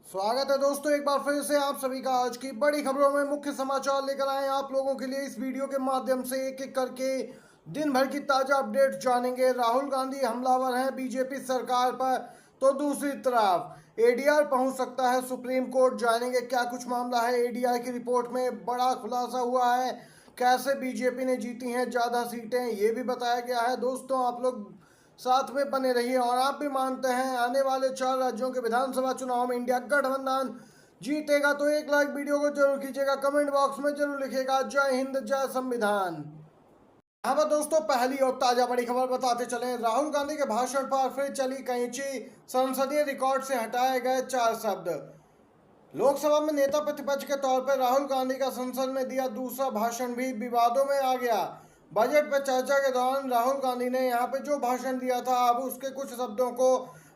स्वागत है दोस्तों, एक बार फिर से आप सभी का आज की बड़ी खबरों में मुख्य समाचार लेकर आए आप लोगों के लिए। इस वीडियो के माध्यम से एक एक करके दिन भर की ताजा अपडेट जानेंगे। राहुल गांधी हमलावर हैं बीजेपी सरकार पर, तो दूसरी तरफ एडीआर पहुंच सकता है सुप्रीम कोर्ट। जानेंगे क्या कुछ मामला है। एडीआर की रिपोर्ट में बड़ा खुलासा हुआ है, कैसे बीजेपी ने जीती हैं ज्यादा सीटें, ये भी बताया गया है। दोस्तों आप लोग साथ में बने रहिए। और आप भी मानते हैं आने वाले 4 राज्यों के विधानसभा चुनाव में इंडिया गठबंधन जीतेगा, तो एक लाइक वीडियो को जरूर कीजिएगा, कमेंट बॉक्स में जरूर लिखिएगा जय हिंद जय संविधान। यहाँ पर दोस्तों पहली और ताजा बड़ी खबर बताते चले। राहुल गांधी के भाषण पर फिर चली कैंची, संसदीय रिकॉर्ड से हटाए गए 4 शब्द। लोकसभा में नेता प्रतिपक्ष के तौर पर राहुल गांधी का संसद में दिया दूसरा भाषण भी विवादों में आ गया। बजट पर चर्चा के दौरान राहुल गांधी ने यहां पे जो भाषण दिया था, अब उसके कुछ शब्दों को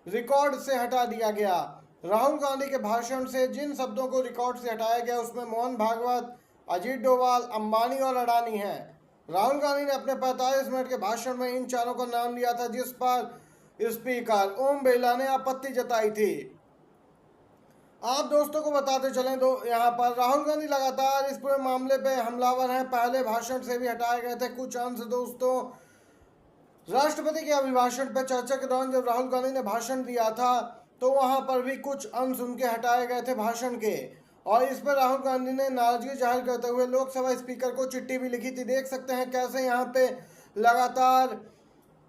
रिकॉर्ड से हटा दिया गया। राहुल गांधी के भाषण से जिन शब्दों को रिकॉर्ड से हटाया गया उसमें मोहन भागवत, अजीत डोभाल, अंबानी और अडानी हैं। राहुल गांधी ने अपने 45 मिनट के भाषण में इन चारों का नाम लिया था, जिस पर स्पीकर ओम बिरला ने आपत्ति जताई थी। आप दोस्तों को बताते चलें तो यहाँ पर राहुल गांधी लगातार इस पूरे मामले पे हमलावर हैं। पहले भाषण से भी हटाए गए थे कुछ अंश। दोस्तों राष्ट्रपति के अभिभाषण पर चर्चा के दौरान जब राहुल गांधी ने भाषण दिया था, तो वहां पर भी कुछ अंश उनके हटाए गए थे भाषण के। और इस पर राहुल गांधी ने नाराजगी जाहिर करते हुए लोकसभा स्पीकर को चिट्ठी भी लिखी थी। देख सकते हैं कैसे यहाँ पे लगातार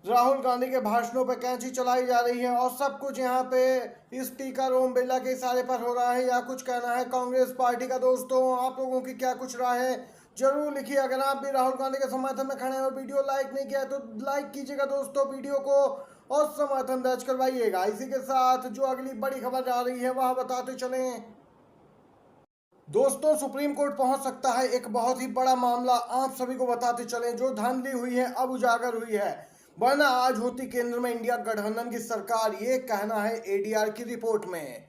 राहुल गांधी के भाषणों पर कैंची चलाई जा रही है और सब कुछ यहाँ पे स्पीकर ओम बिरला के इशारे पर हो रहा है, या कुछ कहना है कांग्रेस पार्टी का। दोस्तों आप लोगों की क्या कुछ राय है जरूर लिखिए। अगर आप भी राहुल गांधी के समर्थन में खड़े हैं और वीडियो लाइक नहीं किया है तो लाइक कीजिएगा दोस्तों वीडियो को, और समर्थन दर्ज करवाइएगा। इसी के साथ जो अगली बड़ी खबर आ रही है वह बताते चले। दोस्तों सुप्रीम कोर्ट पहुंच सकता है एक बहुत ही बड़ा मामला, आप सभी को बताते चले। जो धांधली हुई है अब उजागर हुई है, वरना आज होती केंद्र में इंडिया गठबंधन की सरकार, ये कहना है एडीआर की रिपोर्ट में।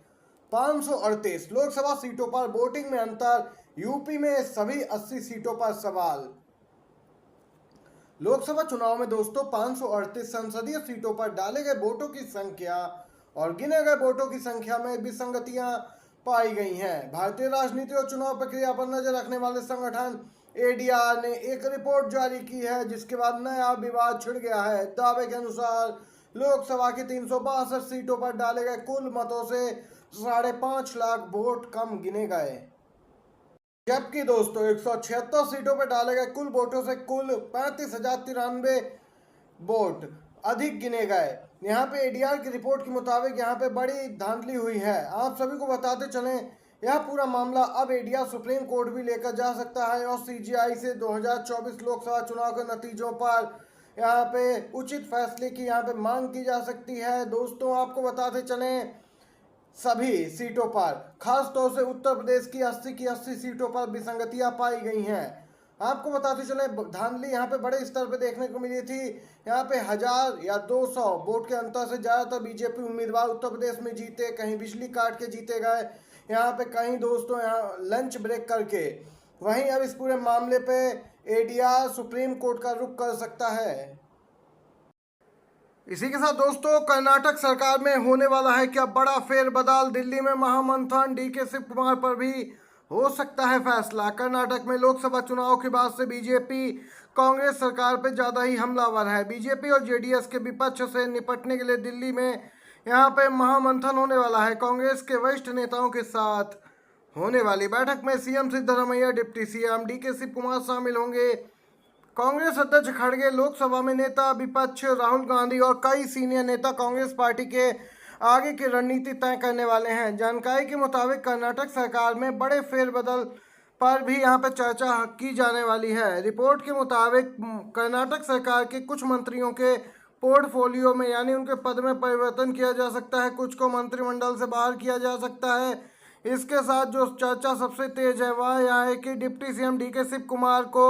538 लोकसभा सीटों पर वोटिंग में अंतर, यूपी में सभी 80 सीटों पर सवाल। लोकसभा चुनाव में दोस्तों 538 संसदीय सीटों पर डाले गए वोटों की संख्या और गिने गए वोटों की संख्या में विसंगतियां पाई गई हैं। भारतीय राजनीति और चुनाव प्रक्रिया पर नजर रखने वाले संगठन एडीआर ने एक रिपोर्ट जारी की है, जिसके बाद नया विवाद छिड़ गया है। दावे के अनुसार लोकसभा की 362 सीटों पर डाले गए कुल मतों से 5.5 लाख वोट कम गिने गए, जबकि दोस्तों 176 सीटों पर डाले गए कुल वोटों से कुल 35,093 वोट अधिक गिने गए। यहाँ पे एडीआर की रिपोर्ट के मुताबिक यहाँ पे बड़ी धांधली हुई है। आप सभी को बताते चलें यह पूरा मामला अब एडीआर सुप्रीम कोर्ट भी लेकर जा सकता है और सीजीआई से 2024 लोकसभा चुनाव के नतीजों पर यहाँ पे उचित फैसले की यहाँ पे मांग की जा सकती है। दोस्तों आपको बताते चलें सभी सीटों पर, खास तौर से उत्तर प्रदेश की 80 सीटों पर विसंगतियां पाई गई हैं। आपको बताते चले धांधली यहाँ पे बड़े स्तर पे देखने को मिली थी। यहाँ पे 1000 या 200 वोट के अंतर से ज्यादातर बीजेपी उम्मीदवार उत्तर प्रदेश में जीते, कहीं बिजली काट के जीते गए, यहाँ पे कहीं दोस्तों यहाँ लंच ब्रेक करके। वहीं अब इस पूरे मामले पे एडीआर सुप्रीम कोर्ट का रुख कर सकता है। इसी के साथ दोस्तों कर्नाटक सरकार में होने वाला है क्या बड़ा फेरबदल। दिल्ली में महामंथन, डीके शिव कुमार पर भी हो सकता है फैसला। कर्नाटक में लोकसभा चुनाव के बाद से बीजेपी कांग्रेस सरकार पर ज्यादा ही हमलावर है। बीजेपी और जेडीएस के विपक्ष से निपटने के लिए दिल्ली में यहाँ पे महामंथन होने वाला है। कांग्रेस के वरिष्ठ नेताओं के साथ होने वाली बैठक में CM Siddaramaiah, deputy CM DK Shiv Kumar शामिल होंगे। कांग्रेस अध्यक्ष खड़गे, लोकसभा में नेता विपक्ष राहुल गांधी और कई सीनियर नेता कांग्रेस पार्टी के आगे की रणनीति तय करने वाले हैं। जानकारी के मुताबिक कर्नाटक सरकार में बड़े फेरबदल पर भी यहां पर चर्चा की जाने वाली है। रिपोर्ट के मुताबिक कर्नाटक सरकार के कुछ मंत्रियों के पोर्टफोलियो में यानी उनके पद में परिवर्तन किया जा सकता है, कुछ को मंत्रिमंडल से बाहर किया जा सकता है। इसके साथ जो चर्चा सबसे तेज है वह यह है कि डिप्टी सीएम डीके शिव कुमार को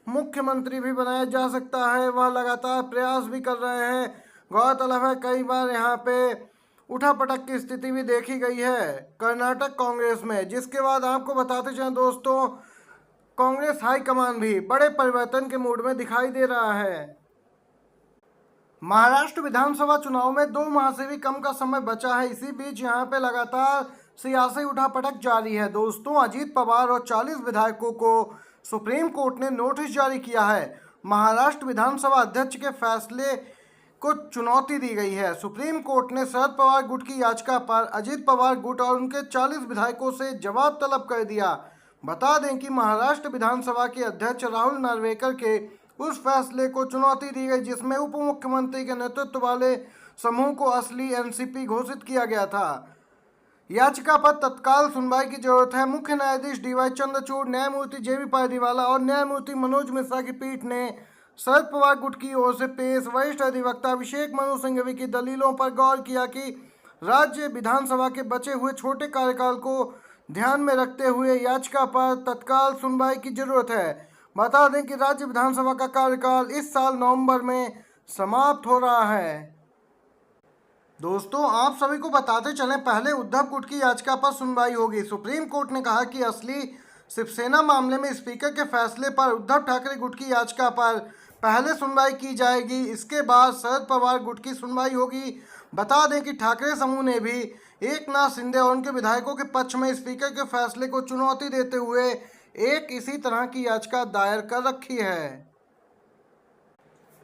मुख्यमंत्री भी बनाया जा सकता है। वह लगातार प्रयास भी कर रहे हैं। गौरतलब है कई बार यहाँ पे उठापटक की स्थिति भी देखी गई है कर्नाटक कांग्रेस में, जिसके बाद आपको बताते चलें दोस्तों कांग्रेस हाईकमान भी बड़े परिवर्तन के मूड में दिखाई दे रहा है। महाराष्ट्र विधानसभा चुनाव में 2 माह से भी कम का समय बचा है। इसी बीच यहाँ पे लगातार सियासी उठापटक जारी है। दोस्तों, अजीत पवार और 40 विधायकों को सुप्रीम कोर्ट ने नोटिस जारी किया है। महाराष्ट्र विधानसभा अध्यक्ष के फैसले को चुनौती दी गई है। सुप्रीम कोर्ट ने शरद पवार गुट की याचिका पर अजीत पवार गुट और उनके 40 विधायकों से जवाब तलब कर दिया। बता दें कि महाराष्ट्र विधानसभा के अध्यक्ष राहुल नार्वेकर के उस फैसले को चुनौती दी गई जिसमें उप मुख्यमंत्री के नेतृत्व वाले समूह को असली एनसीपी घोषित किया गया था। याचिका पर तत्काल सुनवाई की जरूरत है। मुख्य न्यायाधीश डीवाई चंद्रचूड़, न्यायमूर्ति जेबी पारदीवाला और न्यायमूर्ति मनोज मिश्रा की पीठ ने शरद पवार गुट की ओर से पेश वरिष्ठ अधिवक्ता अभिषेक मनु सिंघवी की दलीलों पर गौर किया कि राज्य विधानसभा के बचे हुए छोटे कार्यकाल को ध्यान में रखते हुए याचिका पर तत्काल सुनवाई की जरूरत है। बता दें कि राज्य विधानसभा का कार्यकाल इस साल नवंबर में समाप्त हो रहा है। दोस्तों, आप सभी को बताते चलें, पहले उद्धव गुट की याचिका पर सुनवाई होगी। सुप्रीम कोर्ट ने कहा कि असली शिवसेना मामले में स्पीकर के फैसले पर उद्धव ठाकरे गुट की याचिका पर पहले सुनवाई की जाएगी। इसके बाद शरद पवार गुट की सुनवाई होगी। बता दें कि ठाकरे समूह ने भी एकनाथ शिंदे और उनके विधायकों के पक्ष में स्पीकर के फैसले को चुनौती देते हुए एक इसी तरह की याचिका दायर कर रखी है।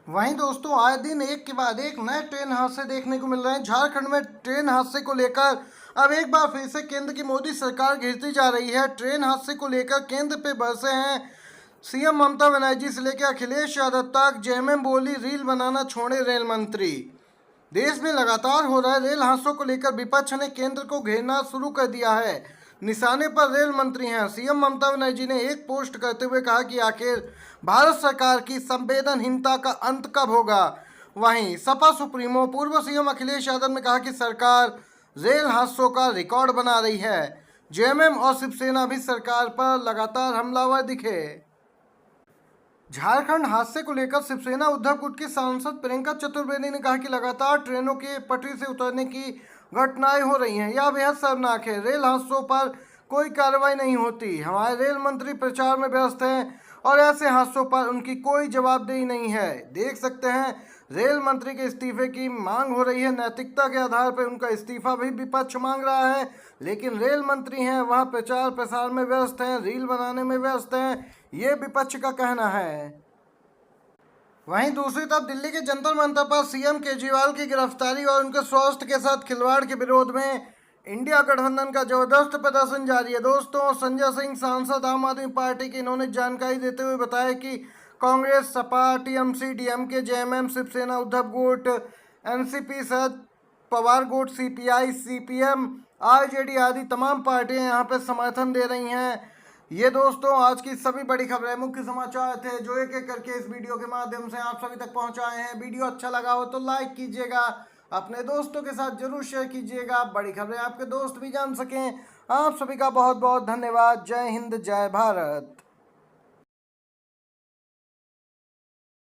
वहीं दोस्तों, आए दिन एक के बाद एक नए ट्रेन हादसे देखने को मिल रहे हैं। झारखंड में ट्रेन हादसे को लेकर अब एक बार फिर से केंद्र की मोदी सरकार घिरती जा रही है। ट्रेन हादसे को लेकर केंद्र पे बरसे हैं सीएम ममता बनर्जी से लेकर अखिलेश यादव तक। जेएमएम बोली, रील बनाना छोड़े रेल मंत्री। देश में लगातार हो रहे रेल हादसों को लेकर विपक्ष ने केंद्र को घेरना शुरू कर दिया है। निशाने पर रेल मंत्री हैं। सीएम ममता बनर्जी ने एक पोस्ट करते हुए कहा कि आखिर भारत सरकार की संवेदनहीनता का अंत कब होगा। वहीं सपा सुप्रीमो पूर्व सीएम अखिलेश यादव ने कहा कि सरकार रेल हादसों का रिकॉर्ड बना रही है। जेएमएम और शिवसेना भी सरकार पर लगातार हमलावर दिखे। झारखंड हादसे को लेकर शिवसेना उद्धव गुट की सांसद प्रियंका चतुर्वेदी ने कहा कि लगातार ट्रेनों के पटरी से उतरने की घटनाएं हो रही हैं। यह बेहद शर्मनाक है। रेल हादसों पर कोई कार्रवाई नहीं होती। हमारे रेल मंत्री प्रचार में व्यस्त हैं और ऐसे हादसों पर उनकी कोई जवाबदेही नहीं है। देख सकते हैं, रेल मंत्री के इस्तीफे की मांग हो रही है। नैतिकता के आधार पर उनका इस्तीफा भी विपक्ष मांग रहा है, लेकिन रेल मंत्री हैं, वह प्रचार प्रसार में व्यस्त हैं, रील बनाने में व्यस्त हैं, ये विपक्ष का कहना है। वहीं दूसरी तरफ दिल्ली के जंतर मंतर पर सीएम केजरीवाल की गिरफ्तारी और उनके स्वास्थ्य के साथ खिलवाड़ के विरोध में इंडिया गठबंधन का जबरदस्त प्रदर्शन जारी है। दोस्तों, संजय सिंह सांसद आम आदमी पार्टी की, इन्होंने जानकारी देते हुए बताया कि Congress, SP, TMC, DMK, JMM, Shiv Sena, Uddhav गुट, एनसीपी, शरद पवार गुट, सीपीआई, सीपीएम, आरजेडी आदि तमाम पार्टियां यहां पर समर्थन दे रही हैं। ये दोस्तों आज की सभी बड़ी खबरें, मुख्य समाचार थे जो एक एक करके इस वीडियो के माध्यम से आप सभी तक पहुंचाए हैं। वीडियो अच्छा लगा हो तो लाइक कीजिएगा, अपने दोस्तों के साथ जरूर शेयर कीजिएगा। बड़ी खबरें आपके दोस्त भी जान सकें। आप सभी का बहुत बहुत धन्यवाद। जय हिंद, जय भारत।